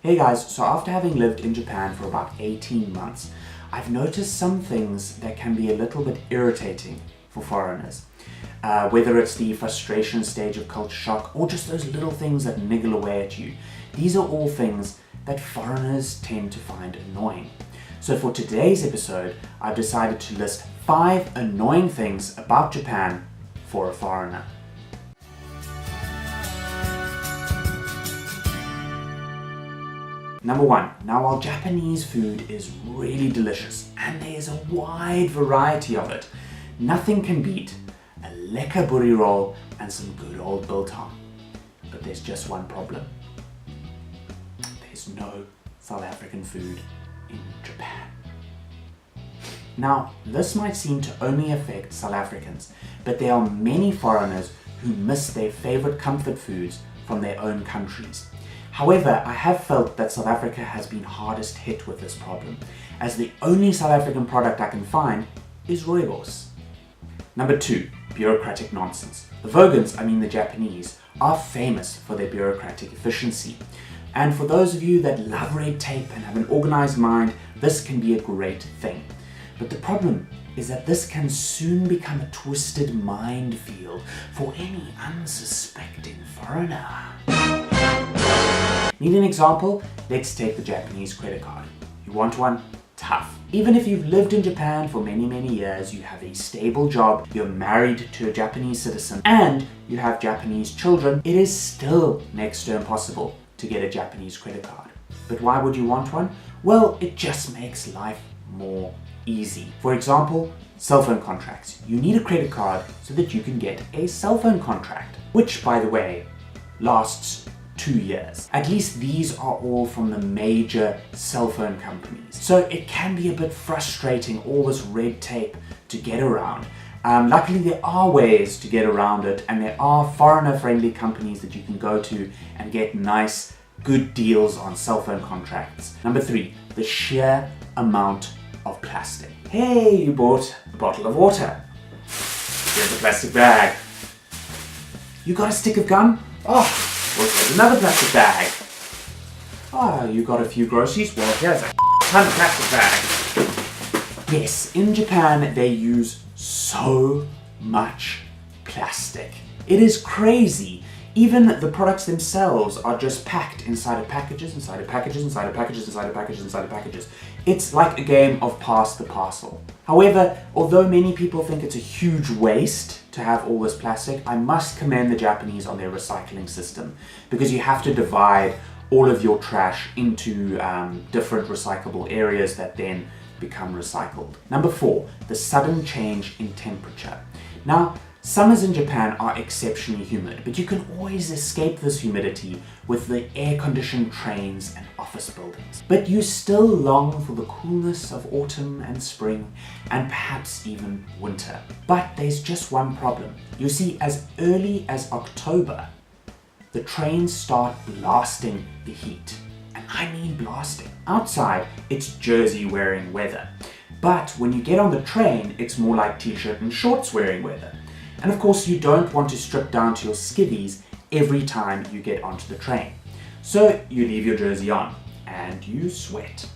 Hey guys, so after having lived in Japan for about 18 months, I've noticed some things that can be a little bit irritating for foreigners. Whether it's the frustration stage of culture shock or just those little things that niggle away at you. These are all things that foreigners tend to find annoying. So for today's episode, I've decided to list 5 annoying things about Japan for a foreigner. Number 1. Now while Japanese food is really delicious and there is a wide variety of it, nothing can beat a lekker buri roll and some good old biltong. But there's just one problem. There's no South African food in Japan. Now, this might seem to only affect South Africans, but there are many foreigners who miss their favorite comfort foods from their own countries. However, I have felt that South Africa has been hardest hit with this problem, as the only South African product I can find is rooibos. Number 2. Bureaucratic nonsense. The Vogons, the Japanese, are famous for their bureaucratic efficiency. And for those of you that love red tape and have an organized mind, this can be a great thing. But the problem is that this can soon become a twisted minefield for any unsuspecting foreigner. Need an example? Let's take the Japanese credit card. You want one? Tough. Even if you've lived in Japan for many years, you have a stable job, you're married to a Japanese citizen, and you have Japanese children, it is still next to impossible to get a Japanese credit card. But why would you want one? Well, it just makes life more easy. For example, cell phone contracts. You need a credit card so that you can get a cell phone contract, which, by the way, lasts 2 years. At least these are all from the major cell phone companies. So it can be a bit frustrating, all this red tape to get around. Luckily there are ways to get around it, and there are foreigner-friendly companies that you can go to and get nice, good deals on cell phone contracts. Number 3, the sheer amount of plastic. Hey, you bought a bottle of water. Here's a plastic bag. You got a stick of gum? Oh, well, here's another plastic bag. Oh, you got a few groceries? Well, here's a ton of plastic bags. Yes, in Japan they use so much plastic. It is crazy. Even the products themselves are just packed inside of packages, inside of packages, inside of packages, inside of packages, inside of packages. It's like a game of pass the parcel. However, although many people think it's a huge waste to have all this plastic, I must commend the Japanese on their recycling system, because you have to divide all of your trash into different recyclable areas that then become recycled. Number 4, the sudden change in temperature. Now, summers in Japan are exceptionally humid, but you can always escape this humidity with the air-conditioned trains and office buildings. But you still long for the coolness of autumn and spring, and perhaps even winter. But there's just one problem. You see, as early as October, the trains start blasting the heat. And I mean blasting. Outside, it's jersey-wearing weather. But when you get on the train, it's more like t-shirt and shorts wearing weather. And of course, you don't want to strip down to your skivvies every time you get onto the train. So you leave your jersey on and you sweat.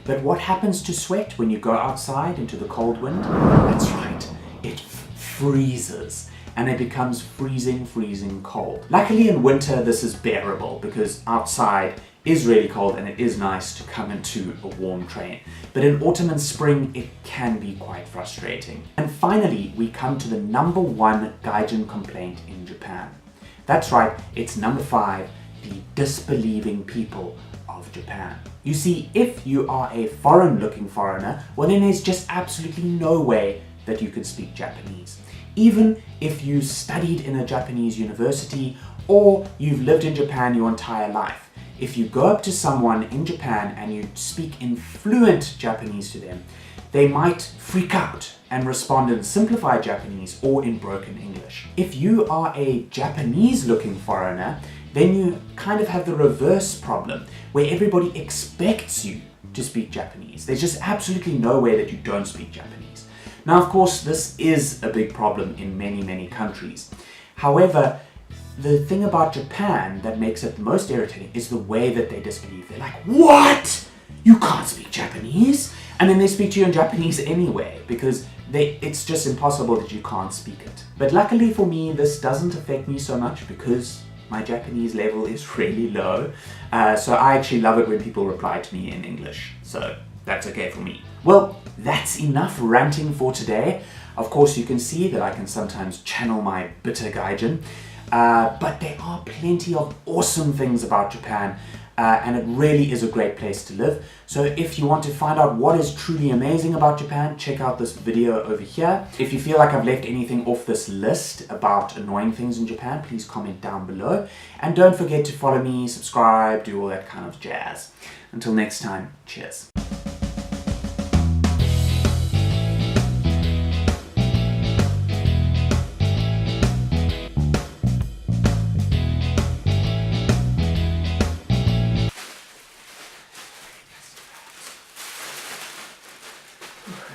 But what happens to sweat when you go outside into the cold wind? That's right, it freezes. And it becomes freezing cold. Luckily in winter this is bearable, because outside is really cold and it is nice to come into a warm train. But in autumn and spring it can be quite frustrating. And finally we come to the number 1 gaijin complaint in Japan. That's right, it's number 5, the disbelieving people of Japan. You see, if you are a foreign-looking foreigner, well then there's just absolutely no way that you can speak Japanese. Even if you studied in a Japanese university or you've lived in Japan your entire life, if you go up to someone in Japan and you speak in fluent Japanese to them, they might freak out and respond in simplified Japanese or in broken English. If you are a Japanese-looking foreigner, then you kind of have the reverse problem, where everybody expects you to speak Japanese. There's just absolutely no way that you don't speak Japanese. Now, of course, this is a big problem in many countries. However, the thing about Japan that makes it the most irritating is the way that they disbelieve. They're like, what? You can't speak Japanese? And then they speak to you in Japanese anyway, because it's just impossible that you can't speak it. But luckily for me, this doesn't affect me so much because my Japanese level is really low. So I actually love it when people reply to me in English. So that's okay for me. Well, that's enough ranting for today. Of course, you can see that I can sometimes channel my bitter gaijin. But there are plenty of awesome things about Japan, and it really is a great place to live. So if you want to find out what is truly amazing about Japan, check out this video over here. If you feel like I've left anything off this list about annoying things in Japan, please comment down below. And don't forget to follow me, subscribe, do all that kind of jazz. Until next time, cheers.